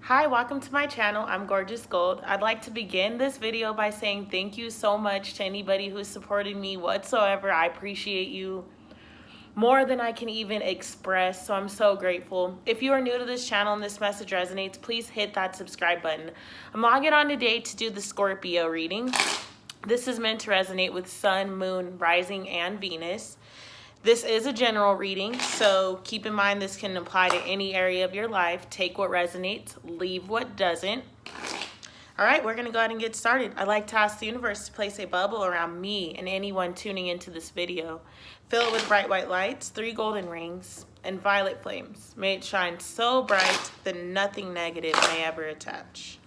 Hi, welcome to my channel. I'm Gorgeous Gold. I'd like to begin this video by saying thank you so much to anybody who's supported me whatsoever. I appreciate you more than I can even express, so I'm so grateful. If you are new to this channel and this message resonates, please hit that subscribe button. I'm logging on today to do the Scorpio reading. This is meant to resonate with Sun, Moon, Rising, and Venus. This is a general reading, so keep in mind this can apply to any area of your life. Take what resonates, leave what doesn't. All right, we're going to go ahead and get started. I'd like to ask the universe to place a bubble around me and anyone tuning into this video. Fill it with bright white lights, 3 golden rings, and violet flames. May it shine so bright that nothing negative may ever attach.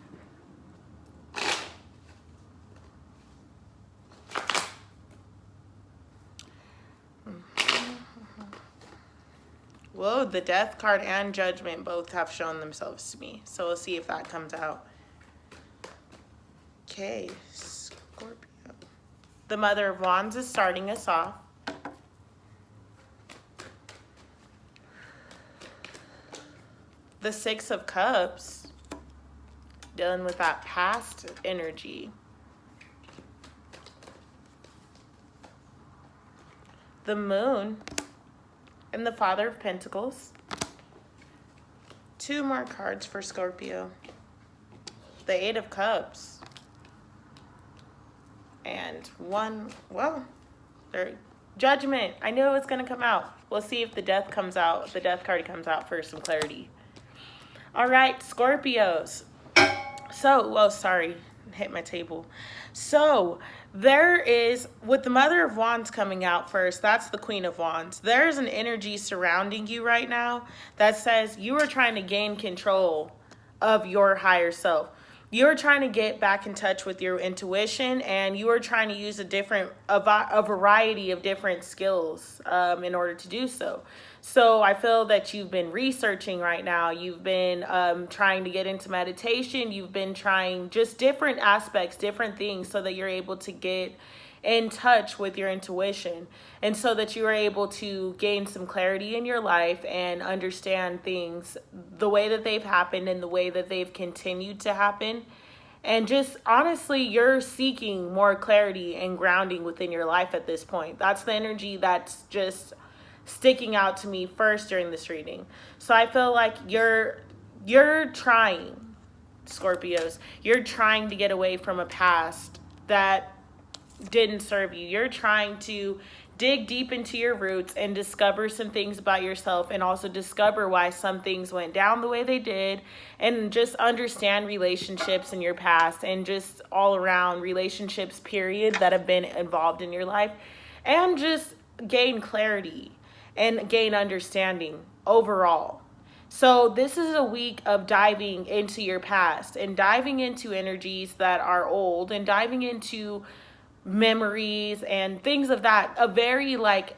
Whoa, the Death card and Judgment both have shown themselves to me. So we'll see if that comes out. Okay, Scorpio. The Mother of Wands is starting us off. The Six of Cups, dealing with that past energy. The Moon and the Father of Pentacles. 2 more cards for Scorpio. The 8 of Cups. And one, well, Judgment. I knew it was going to come out. We'll see if the Death comes out. The Death card comes out for some clarity. All right, Scorpios. So, well, sorry, hit my table. So, there is, with the Mother of Wands coming out first, that's the Queen of Wands. There's an energy surrounding you right now that says you are trying to gain control of your higher self. You're trying to get back in touch with your intuition, and you are trying to use a variety of different skills in order to do so. So I feel that you've been researching right now. You've been trying to get into meditation. You've been trying just different aspects, different things, so that you're able to get in touch with your intuition, and so that you are able to gain some clarity in your life and understand things the way that they've happened and the way that they've continued to happen. And just honestly, you're seeking more clarity and grounding within your life at this point. That's the energy that's just sticking out to me first during this reading. So I feel like you're trying, Scorpios, you're trying to get away from a past that didn't serve you. You're trying to dig deep into your roots and discover some things about yourself, and also discover why some things went down the way they did, and just understand relationships in your past and just all around relationships period that have been involved in your life, and just gain clarity and gain understanding overall. So this is a week of diving into your past and diving into energies that are old and diving into memories and things of that, a very like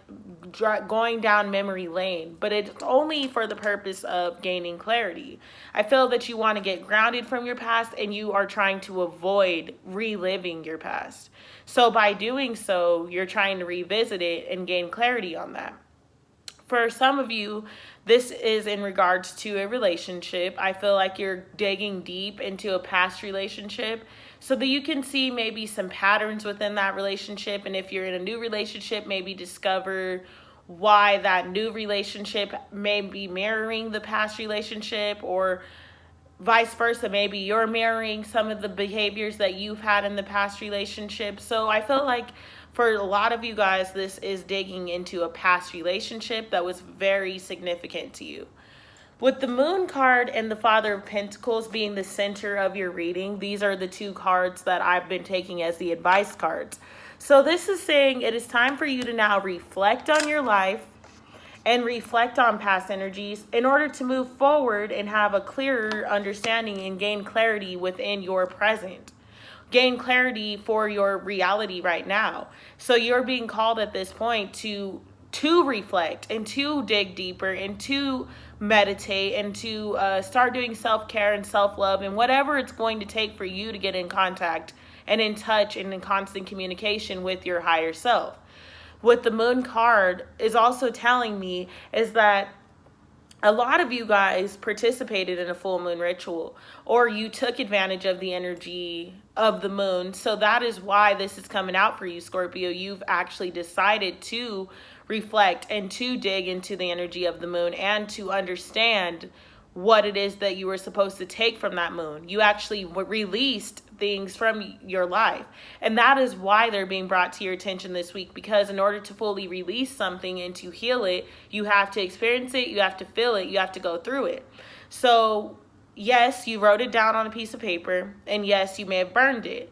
going down memory lane, but it's only for the purpose of gaining clarity. I feel that you want to get grounded from your past, and you are trying to avoid reliving your past. So by doing so, you're trying to revisit it and gain clarity on that. For some of you, this is in regards to a relationship. I feel like you're digging deep into a past relationship so that you can see maybe some patterns within that relationship. And if you're in a new relationship, maybe discover why that new relationship may be mirroring the past relationship, or vice versa. Maybe you're mirroring some of the behaviors that you've had in the past relationship. So I feel like for a lot of you guys, this is digging into a past relationship that was very significant to you. With the Moon card and the Father of Pentacles being the center of your reading, these are the 2 cards that I've been taking as the advice cards. So this is saying it is time for you to now reflect on your life and reflect on past energies in order to move forward and have a clearer understanding and gain clarity within your present. Gain clarity for your reality right now. So you're being called at this point to reflect and to dig deeper and to meditate and to start doing self-care and self-love and whatever it's going to take for you to get in contact and in touch and in constant communication with your higher self. What the Moon card is also telling me is that A lot of you guys participated in a full moon ritual, or you took advantage of the energy of the moon. So that is why this is coming out for you, Scorpio. You've actually decided to reflect and to dig into the energy of the moon and to understand what it is that you were supposed to take from that moon. You actually released things from your life. And that is why they're being brought to your attention this week, because in order to fully release something and to heal it, you have to experience it, you have to feel it, you have to go through it. So yes, you wrote it down on a piece of paper, and yes, you may have burned it.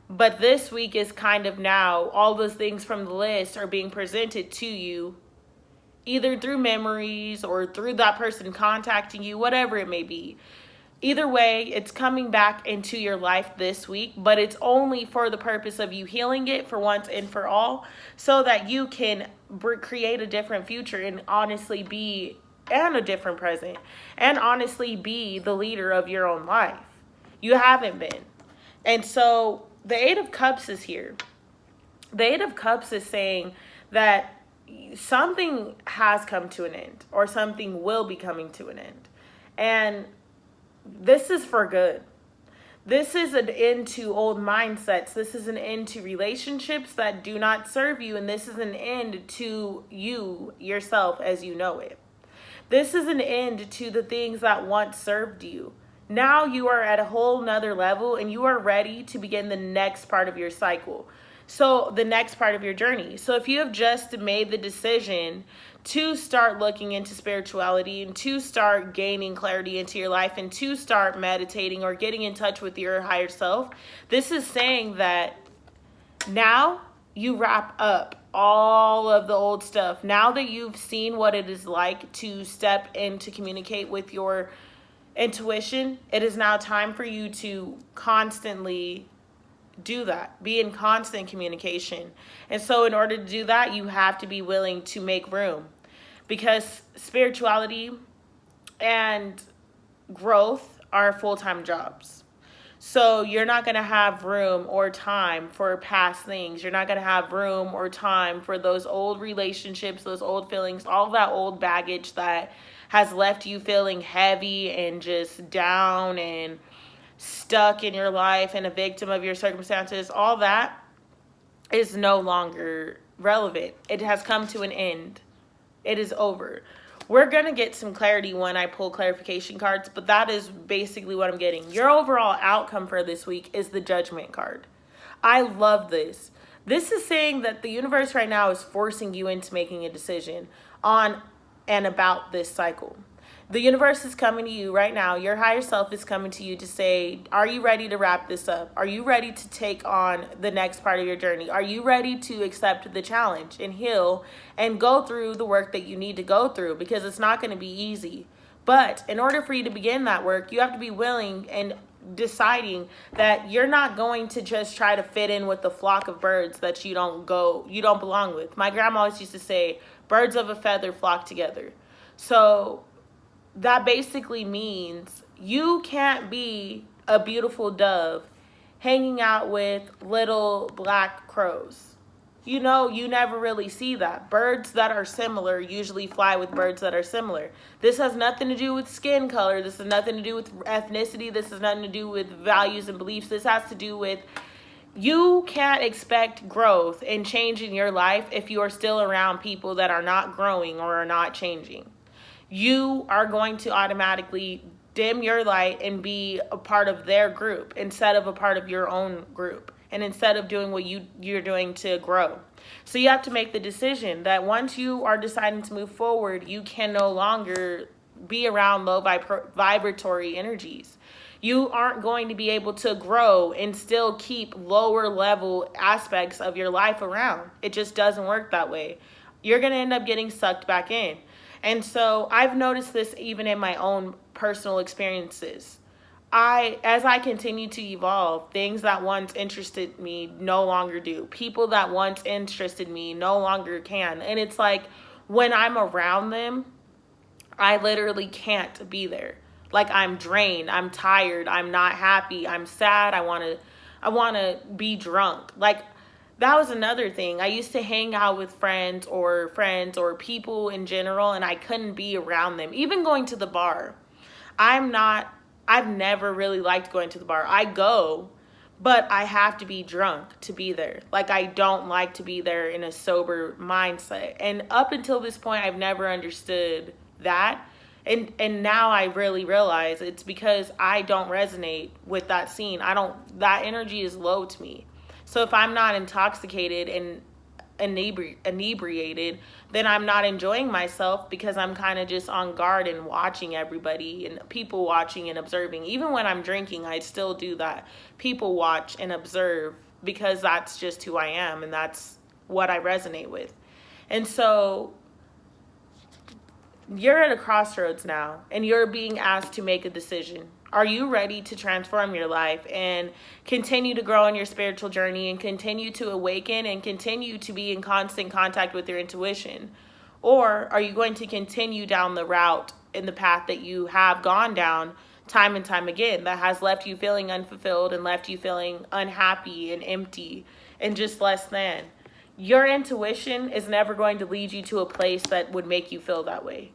But this week is kind of now, all those things from the list are being presented to you, either through memories or through that person contacting you, whatever it may be. Either way, it's coming back into your life this week, but it's only for the purpose of you healing it for once and for all, so that you can create a different future and honestly be, and a different present, and honestly be the leader of your own life. You haven't been. And so the Eight of Cups is here. The Eight of Cups is saying that something has come to an end, or something will be coming to an end. And this is for good. This is an end to old mindsets. This is an end to relationships that do not serve you. And this is an end to you, yourself, as you know it. This is an end to the things that once served you. Now you are at a whole nother level, and you are ready to begin the next part of your cycle. So the next part of your journey. So if you have just made the decision to start looking into spirituality and to start gaining clarity into your life and to start meditating or getting in touch with your higher self, this is saying that now you wrap up all of the old stuff. Now that you've seen what it is like to step in to communicate with your intuition, it is now time for you to constantly do that. Be in constant communication. And so in order to do that, you have to be willing to make room, because spirituality and growth are full-time jobs. So you're not going to have room or time for past things. You're not going to have room or time for those old relationships, those old feelings, all that old baggage that has left you feeling heavy and just down and stuck in your life and a victim of your circumstances. All that is no longer relevant. It has come to an end. It is over. We're going to get some clarity when I pull clarification cards, but that is basically what I'm getting. Your overall outcome for this week is the Judgment card. I love this. This is saying that the universe right now is forcing you into making a decision on and about this cycle. The universe is coming to you right now. Your higher self is coming to you to say, are you ready to wrap this up? Are you ready to take on the next part of your journey? Are you ready to accept the challenge and heal and go through the work that you need to go through? Because it's not going to be easy. But in order for you to begin that work, you have to be willing and deciding that you're not going to just try to fit in with the flock of birds that you don't belong with. My grandma always used to say, birds of a feather flock together. So that basically means you can't be a beautiful dove hanging out with little black crows. You know, you never really see that. Birds that are similar usually fly with birds that are similar. This has nothing to do with skin color. This has nothing to do with ethnicity. This has nothing to do with values and beliefs. This has to do with, you can't expect growth and change in your life if you are still around people that are not growing or are not changing. You are going to automatically dim your light and be a part of their group instead of a part of your own group, and instead of doing what you're doing to grow. So you have to make the decision that once you are deciding to move forward, you can no longer be around low vibratory energies. You aren't going to be able to grow and still keep lower level aspects of your life around. It just doesn't work that way. You're going to end up getting sucked back in. And so I've noticed this even in my own personal experiences. As I continue to evolve, things that once interested me no longer do. People that once interested me no longer can. And it's like, when I'm around them, I literally can't be there. Like, I'm drained, I'm tired, I'm not happy, I'm sad, I want to be drunk. Like, that was another thing. I used to hang out with friends or people in general, and I couldn't be around them. Even going to the bar. I've never really liked going to the bar. I go, but I have to be drunk to be there. Like, I don't like to be there in a sober mindset. And up until this point, I've never understood that. And now I really realize it's because I don't resonate with that scene. That energy is low to me. So if I'm not intoxicated and inebriated, then I'm not enjoying myself, because I'm kind of just on guard and watching everybody and people watching and observing. Even when I'm drinking, I still do that. People watch and observe, because that's just who I am and that's what I resonate with. And so you're at a crossroads now, and you're being asked to make a decision. Are you ready to transform your life and continue to grow on your spiritual journey and continue to awaken and continue to be in constant contact with your intuition? Or are you going to continue down the route in the path that you have gone down time and time again, that has left you feeling unfulfilled and left you feeling unhappy and empty and just less than? Your intuition is never going to lead you to a place that would make you feel that way.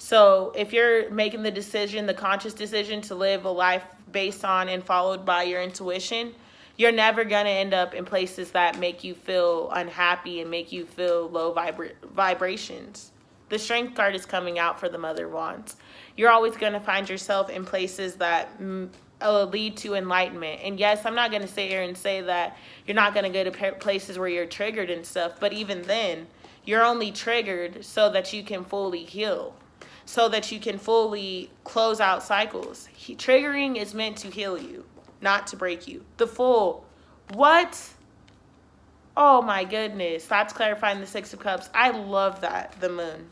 So if you're making the decision, the conscious decision to live a life based on and followed by your intuition, you're never going to end up in places that make you feel unhappy and make you feel low vibrations. The Strength card is coming out for the Mother of Wands. You're always going to find yourself in places that lead to enlightenment. And yes, I'm not going to sit here and say that you're not going to go to places where you're triggered and stuff, but even then, you're only triggered so that you can fully heal, so that you can fully close out cycles. Triggering is meant to heal you, not to break you. What? Oh my goodness. That's clarifying the Six of Cups. I love that. The moon.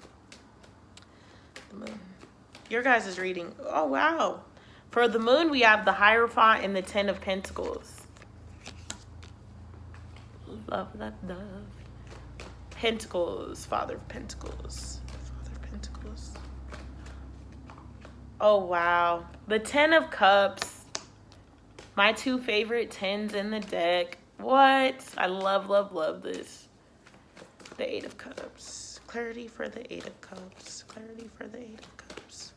Your guys' reading. Oh, wow. For the moon, we have the Hierophant and the Ten of Pentacles. Love that love. Pentacles. Father of Pentacles. Oh, wow. The Ten of Cups. My two favorite tens in the deck. What? I love, love, love this. The Eight of Cups. Clarity for the Eight of Cups. Clarity for the Eight of Cups.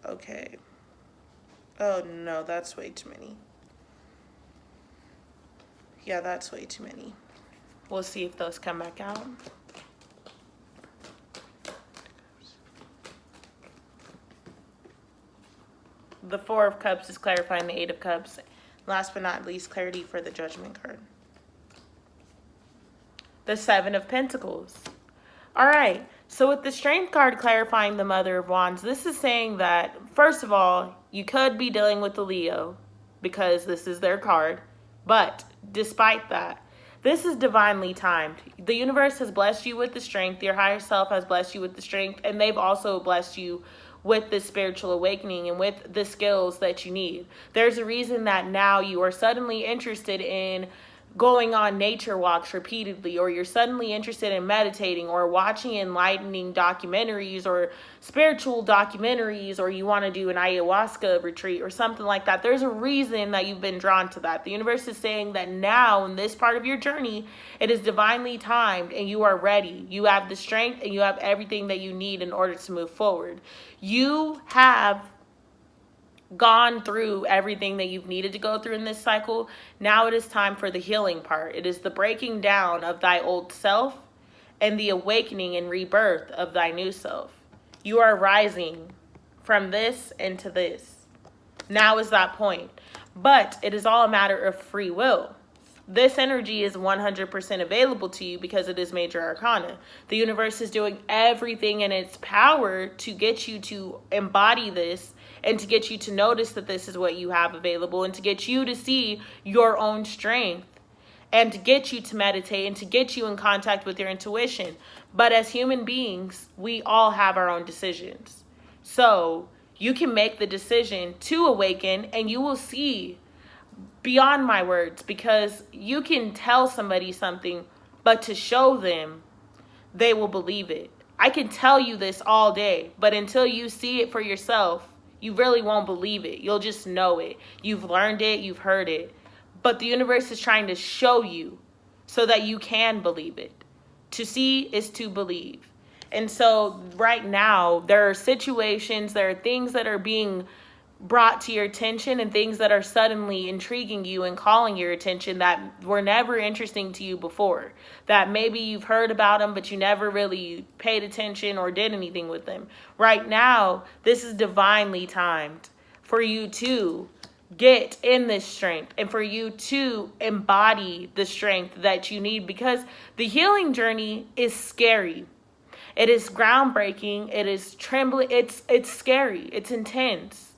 Okay. Oh, no, that's way too many. Yeah, that's way too many. We'll see if those come back out. The Four of Cups is clarifying the Eight of Cups. Last but not least, clarity for the Judgment card. The Seven of Pentacles. All right. So with the Strength card clarifying the Mother of Wands, this is saying that, first of all, you could be dealing with the Leo because this is their card. But despite that, this is divinely timed. The universe has blessed you with the strength. Your higher self has blessed you with the strength. And they've also blessed you with this spiritual awakening and with the skills that you need. There's a reason that now you are suddenly interested in going on nature walks repeatedly, or you're suddenly interested in meditating or watching enlightening documentaries or spiritual documentaries, or you want to do an ayahuasca retreat or something like that. There's a reason that you've been drawn to that. The universe is saying that now in this part of your journey, it is divinely timed and you are ready. You have the strength and you have everything that you need in order to move forward. You have gone through everything that you've needed to go through in this cycle. Now it is time for the healing part. It is the breaking down of thy old self and the awakening and rebirth of thy new self. You are rising from this into this. Now is that point. But it is all a matter of free will. This energy is 100% available to you because it is major arcana. The universe is doing everything in its power to get you to embody this and to get you to notice that this is what you have available, and to get you to see your own strength, and to get you to meditate, and to get you in contact with your intuition. But as human beings, we all have our own decisions. So you can make the decision to awaken, and you will see beyond my words, because you can tell somebody something, but to show them, they will believe it. I can tell you this all day, but until you see it for yourself, you really won't believe it. You'll just know it. You've learned it. You've heard it. But the universe is trying to show you so that you can believe it. To see is to believe. And so right now, there are situations, there are things that are being brought to your attention and things that are suddenly intriguing you and calling your attention that were never interesting to you before. That maybe you've heard about them, but you never really paid attention or did anything with them. Right now, this is divinely timed for you to get in this strength and for you to embody the strength that you need, because the healing journey is scary. It is groundbreaking. It is trembling. It's scary. It's intense.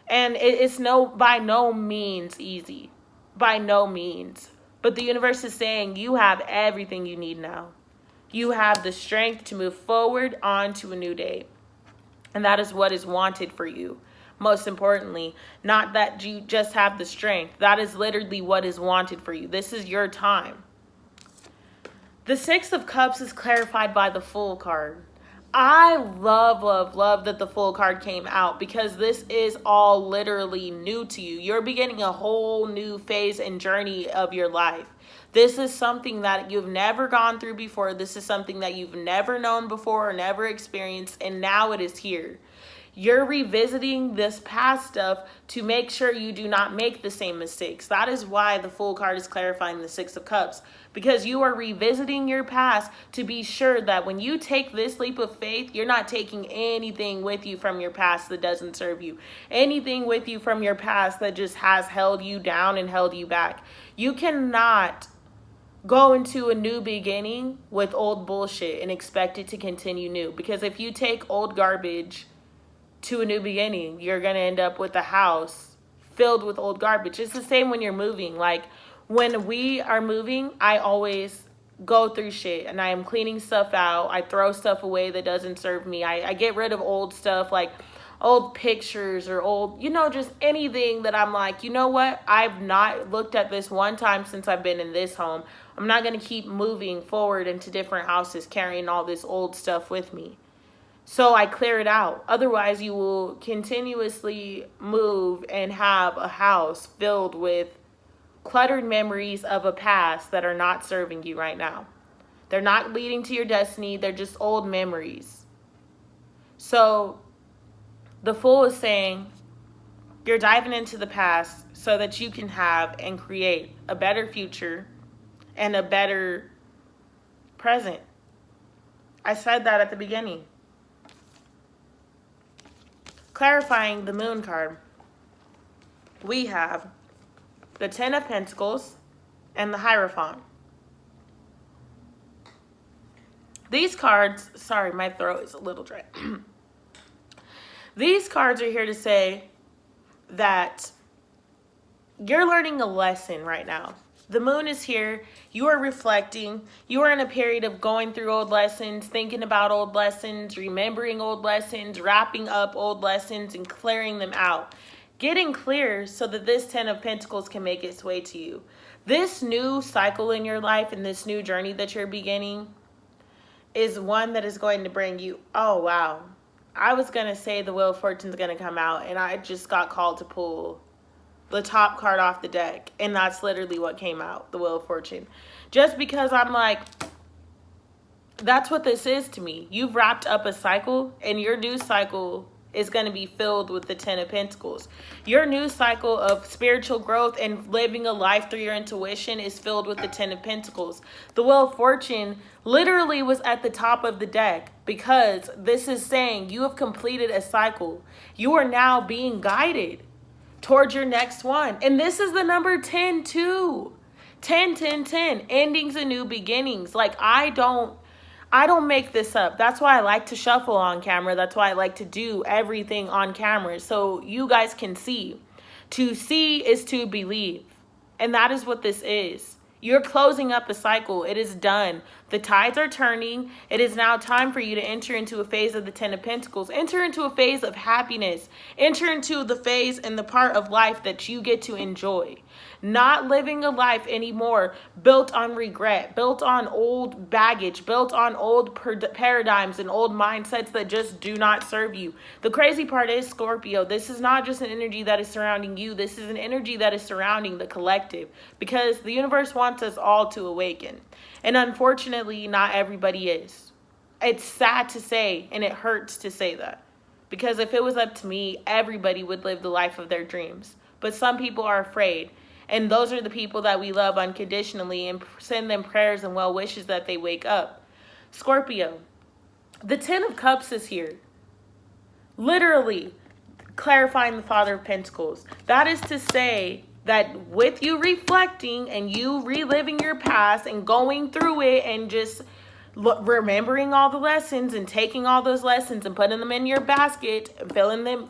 And it's by no means easy. By no means. But the universe is saying you have everything you need now. You have the strength to move forward onto a new day. And that is what is wanted for you. Most importantly, not that you just have the strength. That is literally what is wanted for you. This is your time. The Six of Cups is clarified by the Fool card. I love that the Fool card came out, because this is all literally new to you. You're beginning a whole new phase and journey of your life. This is something that you've never gone through before. This is something that you've never known before or never experienced, and now it is here. You're revisiting this past stuff to make sure you do not make the same mistakes. That is why the Fool card is clarifying the Six of Cups, because you are revisiting your past to be sure that when you take this leap of faith, you're not taking anything with you from your past that doesn't serve you. Anything with you from your past that just has held you down and held you back. You cannot go into a new beginning with old bullshit and expect it to continue new. Because if you take old garbage to a new beginning, you're going to end up with a house filled with old garbage. It's the same when you're moving. Like, when we are moving, I always go through shit and I am cleaning stuff out. I throw stuff away that doesn't serve me. I get rid of old stuff, like old pictures or old, just anything that I'm like, you know what? I've not looked at this one time since I've been in this home. I'm not going to keep moving forward into different houses carrying all this old stuff with me. So I clear it out. Otherwise, you will continuously move and have a house filled with cluttered memories of a past that are not serving you right now. They're not leading to your destiny. They're just old memories. So the Fool is saying you're diving into the past so that you can have and create a better future and a better present. I said that at the beginning. Clarifying the Moon card, we have the Ten of Pentacles and the Hierophant. These cards, sorry, my throat is a little dry. These cards are here to say that you're learning a lesson right now. The Moon is here. You are reflecting. You are in a period of going through old lessons, thinking about old lessons, remembering old lessons, wrapping up old lessons, and clearing them out. Getting clear so that this Ten of Pentacles can make its way to you. This new cycle in your life and this new journey that you're beginning is one that is going to bring you, oh, wow. I was going to say the Wheel of Fortune is going to come out, and I just got called to pull the top card off the deck, and that's literally what came out, the Wheel of Fortune. Just because I'm like, that's what this is to me. You've wrapped up a cycle, and your new cycle is going to be filled with the Ten of Pentacles. Your new cycle of spiritual growth and living a life through your intuition is filled with the Ten of Pentacles. The Wheel of Fortune literally was at the top of the deck, because this is saying you have completed a cycle. You are now being guided towards your next one. And this is the number 10 too. 10, 10, 10. Endings and new beginnings. Like, I don't make this up. That's why I like to shuffle on camera. That's why I like to do everything on camera, so you guys can see. To see is to believe. And that is what this is. You're closing up a cycle. It is done. The tides are turning. It is now time for you to enter into a phase of the Ten of Pentacles. Enter into a phase of happiness. Enter into the phase and the part of life that you get to enjoy. Not living a life anymore built on regret, built on old baggage, built on old paradigms and old mindsets that just do not serve you. The crazy part is, Scorpio, this is not just an energy that is surrounding you. This is an energy that is surrounding the collective, because the universe wants us all to awaken. And unfortunately, not everybody is. It's sad to say, and it hurts to say that, because if it was up to me, everybody would live the life of their dreams. But some people are afraid. And those are the people that we love unconditionally and send them prayers and well wishes that they wake up. Scorpio, the Ten of Cups is here. Literally clarifying the Father of Pentacles. That is to say that with you reflecting and you reliving your past and going through it and just remembering all the lessons and taking all those lessons and putting them in your basket and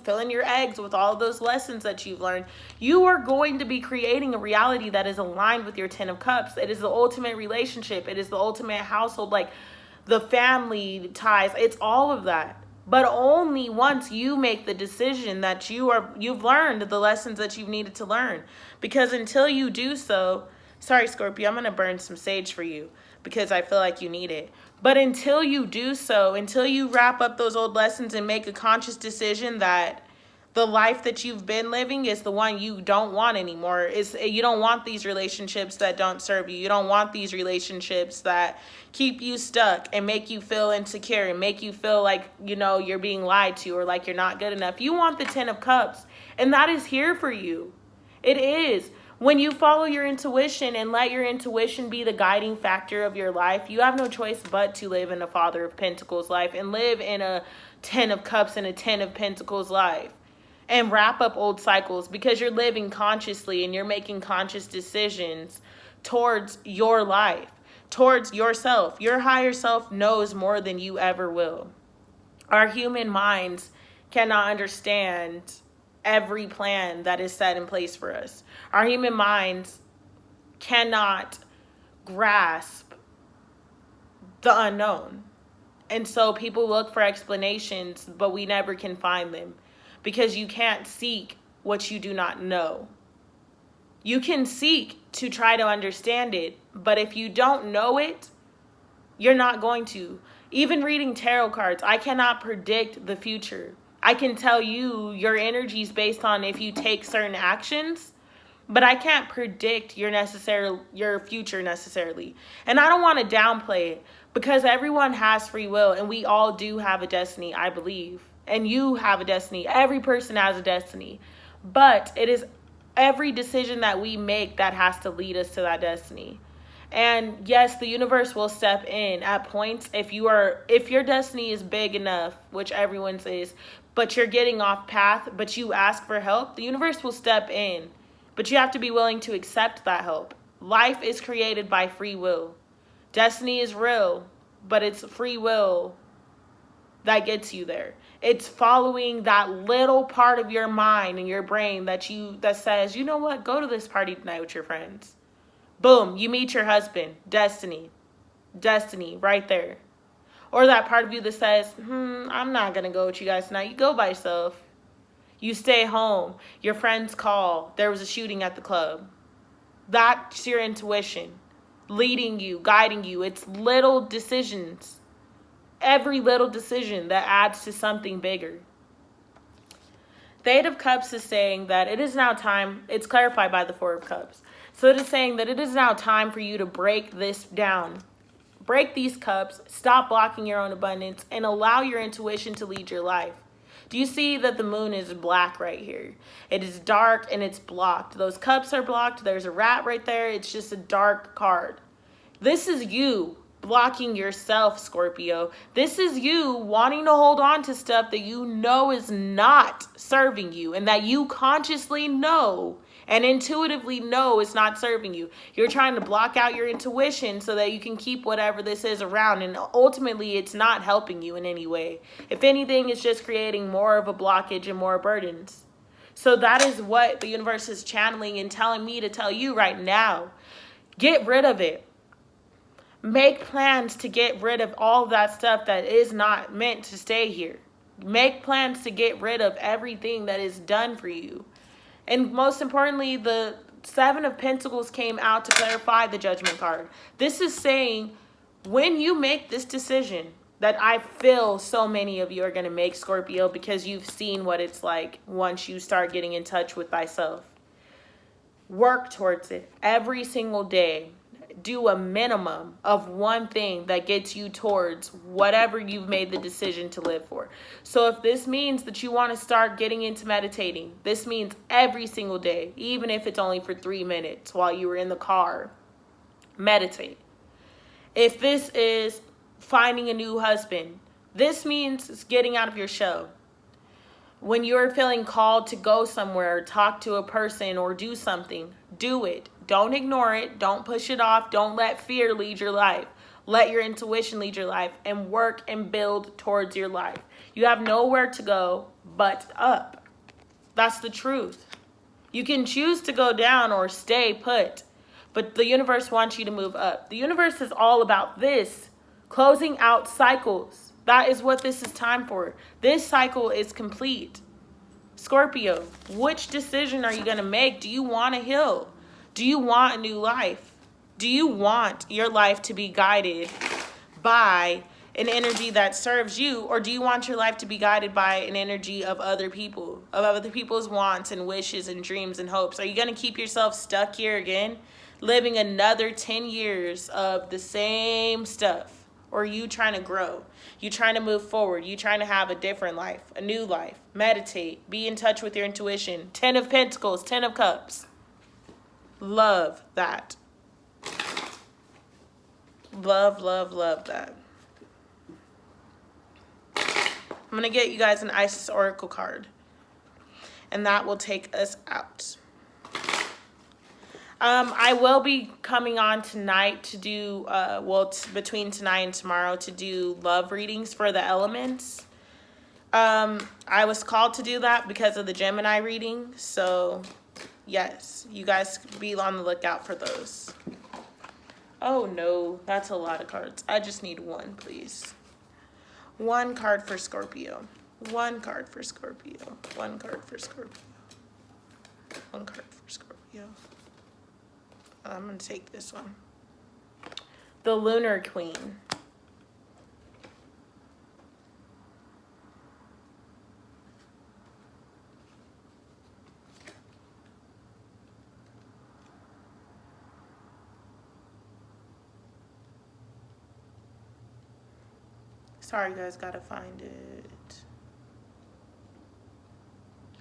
filling your eggs with all of those lessons that you've learned, you are going to be creating a reality that is aligned with your Ten of Cups. It is the ultimate relationship. It is the ultimate household, like the family ties. It's all of that. But only once you make the decision that you've learned the lessons that you've needed to learn. Because until you do so, sorry, Scorpio, I'm going to burn some sage for you, because I feel like you need it. But until you do so, until you wrap up those old lessons and make a conscious decision that the life that you've been living is the one you don't want anymore. You don't want these relationships that don't serve you. You don't want these relationships that keep you stuck and make you feel insecure and make you feel like, you're being lied to or like you're not good enough. You want the Ten of Cups, and that is here for you. It is. When you follow your intuition and let your intuition be the guiding factor of your life, you have no choice but to live in a Father of Pentacles life and live in a Ten of Cups and a Ten of Pentacles life and wrap up old cycles, because you're living consciously and you're making conscious decisions towards your life, towards yourself. Your higher self knows more than you ever will. Our human minds cannot understand every plan that is set in place for us. Our human minds cannot grasp the unknown. And so people look for explanations, but we never can find them, because you can't seek what you do not know. You can seek to try to understand it, but if you don't know it, you're not going to. Even reading tarot cards, I cannot predict the future. I can tell you your energies based on if you take certain actions, but I can't predict your future necessarily. And I don't want to downplay it, because everyone has free will and we all do have a destiny, I believe. And you have a destiny. Every person has a destiny. But it is every decision that we make that has to lead us to that destiny. And yes, the universe will step in at points if your destiny is big enough, which everyone's is, but you're getting off path, but you ask for help, the universe will step in. But you have to be willing to accept that help. Life is created by free will. Destiny is real, but it's free will that gets you there. It's following that little part of your mind and your brain that says, you know what, go to this party tonight with your friends. Boom, you meet your husband. Destiny. Destiny right there. Or that part of you that says, I'm not going to go with you guys tonight. You go by yourself. You stay home. Your friends call. There was a shooting at the club. That's your intuition leading you, guiding you. It's little decisions. Every little decision that adds to something bigger. The Eight of Cups is saying that it is now time. It's clarified by the Four of Cups. So it is saying that it is now time for you to break this down. Break these cups. Stop blocking your own abundance and allow your intuition to lead your life. Do you see that the moon is black right here? It is dark and it's blocked. Those cups are blocked. There's a rat right there. It's just a dark card. This is you blocking yourself, Scorpio. This is you wanting to hold on to stuff that you know is not serving you and that you consciously know and intuitively know is not serving you. You're trying to block out your intuition so that you can keep whatever this is around, and ultimately it's not helping you in any way. If anything, it's just creating more of a blockage and more burdens. So that is what the universe is channeling and telling me to tell you right now. Get rid of it. Make plans to get rid of all of that stuff that is not meant to stay here. Make plans to get rid of everything that is done for you. And most importantly, the Seven of Pentacles came out to clarify the Judgment card. This is saying, when you make this decision, that I feel so many of you are going to make, Scorpio, because you've seen what it's like once you start getting in touch with thyself. Work towards it every single day. Do a minimum of one thing that gets you towards whatever you've made the decision to live for. So if this means that you want to start getting into meditating, this means every single day, even if it's only for 3 minutes while you were in the car, meditate. If this is finding a new husband, this means getting out of your shell. When you're feeling called to go somewhere, talk to a person, or do something, do it. Don't ignore it. Don't push it off. Don't let fear lead your life. Let your intuition lead your life, and work and build towards your life. You have nowhere to go but up. That's the truth. You can choose to go down or stay put, but the universe wants you to move up. The universe is all about this, closing out cycles. That is what this is time for. This cycle is complete. Scorpio, which decision are you going to make? Do you want to heal? Do you want a new life? Do you want your life to be guided by an energy that serves you? Or do you want your life to be guided by an energy of other people, of other people's wants and wishes and dreams and hopes? Are you going to keep yourself stuck here again, living another 10 years of the same stuff? Or are you trying to grow? You trying to move forward? You trying to have a different life, a new life? Meditate. Be in touch with your intuition. 10 of Pentacles, 10 of Cups. Love that. Love, love, love that. I'm going to get you guys an Isis Oracle card. And that will take us out. I will be coming on tonight to do, between tonight and tomorrow to do love readings for the elements. I was called to do that because of the Gemini reading. So, yes, you guys be on the lookout for those. Oh, no, that's a lot of cards. I just need one, please. One card for Scorpio. One card for Scorpio. One card for Scorpio. One card for Scorpio. I'm going to take this one. The Lunar Queen. Sorry, guys, gotta find it.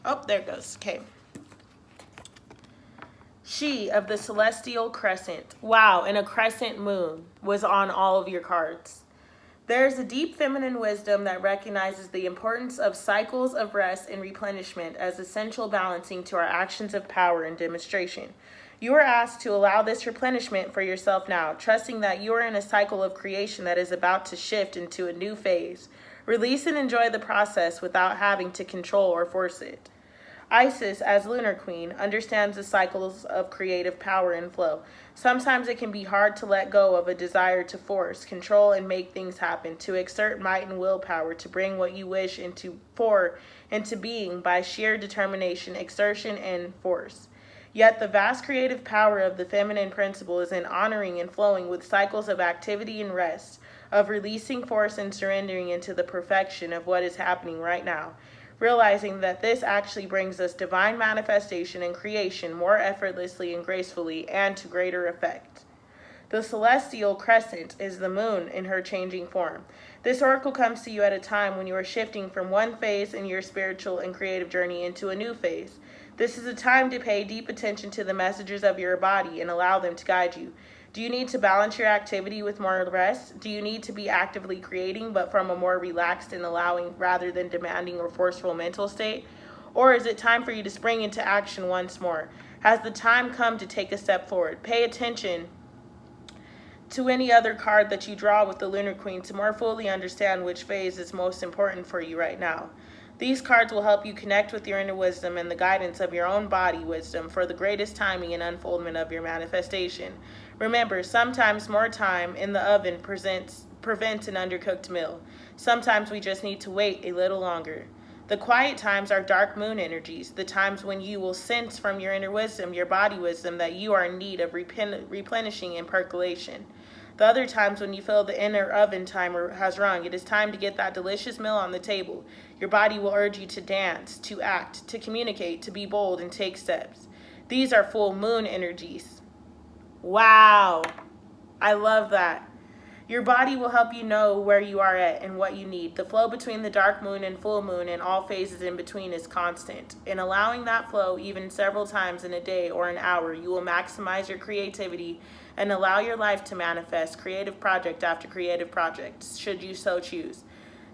Oh, there it goes. Okay. She of the celestial crescent. Wow, and a crescent moon was on all of your cards. There's a deep feminine wisdom that recognizes the importance of cycles of rest and replenishment as essential balancing to our actions of power and demonstration. You are asked to allow this replenishment for yourself now, trusting that you are in a cycle of creation that is about to shift into a new phase. Release and enjoy the process without having to control or force it. Isis, as Lunar Queen, understands the cycles of creative power and flow. Sometimes it can be hard to let go of a desire to force, control, and make things happen, to exert might and willpower to bring what you wish into being by sheer determination, exertion, and force. Yet the vast creative power of the feminine principle is in honoring and flowing with cycles of activity and rest, of releasing force and surrendering into the perfection of what is happening right now, realizing that this actually brings us divine manifestation and creation more effortlessly and gracefully and to greater effect. The celestial crescent is the moon in her changing form. This oracle comes to you at a time when you are shifting from one phase in your spiritual and creative journey into a new phase. This is a time to pay deep attention to the messages of your body and allow them to guide you. Do you need to balance your activity with more rest? Do you need to be actively creating but from a more relaxed and allowing rather than demanding or forceful mental state? Or is it time for you to spring into action once more? Has the time come to take a step forward? Pay attention to any other card that you draw with the Lunar Queen to more fully understand which phase is most important for you right now. These cards will help you connect with your inner wisdom and the guidance of your own body wisdom for the greatest timing and unfoldment of your manifestation. Remember, sometimes more time in the oven prevents an undercooked meal. Sometimes we just need to wait a little longer. The quiet times are dark moon energies, the times when you will sense from your inner wisdom, your body wisdom, that you are in need of replenishing and percolation. The other times when you feel the inner oven timer has rung, it is time to get that delicious meal on the table. Your body will urge you to dance, to act, to communicate, to be bold, and take steps. These are full moon energies. Wow. I love that. Your body will help you know where you are at and what you need. The flow between the dark moon and full moon and all phases in between is constant. In allowing that flow even several times in a day or an hour, you will maximize your creativity and allow your life to manifest creative project after creative project, should you so choose.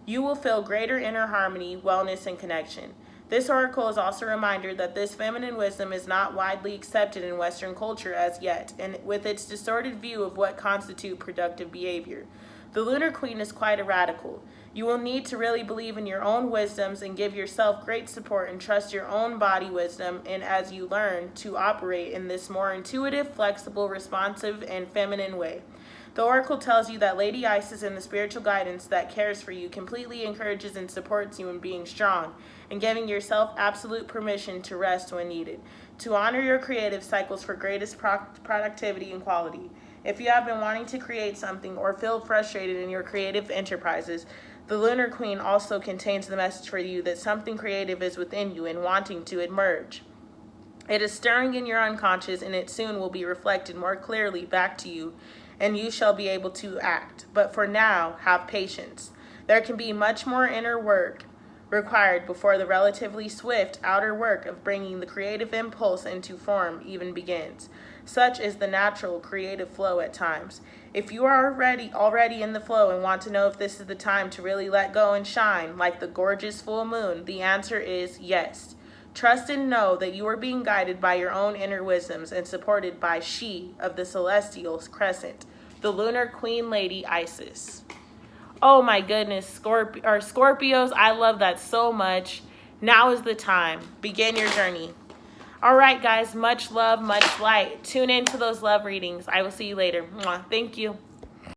You will feel greater inner harmony, wellness, and connection. This oracle is also a reminder that this feminine wisdom is not widely accepted in Western culture as yet, and with its distorted view of what constitutes productive behavior. The Lunar Queen is quite a radical. You will need to really believe in your own wisdoms and give yourself great support and trust your own body wisdom, and as you learn to operate in this more intuitive, flexible, responsive, and feminine way. The oracle tells you that Lady Isis and the spiritual guidance that cares for you completely encourages and supports you in being strong and giving yourself absolute permission to rest when needed, to honor your creative cycles for greatest productivity and quality. If you have been wanting to create something or feel frustrated in your creative enterprises, the Lunar Queen also contains the message for you that something creative is within you and wanting to emerge. It is stirring in your unconscious, and it soon will be reflected more clearly back to you, and you shall be able to act. But for now, have patience. There can be much more inner work required before the relatively swift outer work of bringing the creative impulse into form even begins. Such is the natural creative flow at times. If you are already in the flow and want to know if this is the time to really let go and shine like the gorgeous full moon, the answer is yes. Trust and know that you are being guided by your own inner wisdoms and supported by she of the celestial crescent, the Lunar Queen Lady Isis. Oh my goodness, Scorpios, I love that so much. Now is the time. Begin your journey. All right, guys, much love, much light. Tune into those love readings. I will see you later. Mwah. Thank you.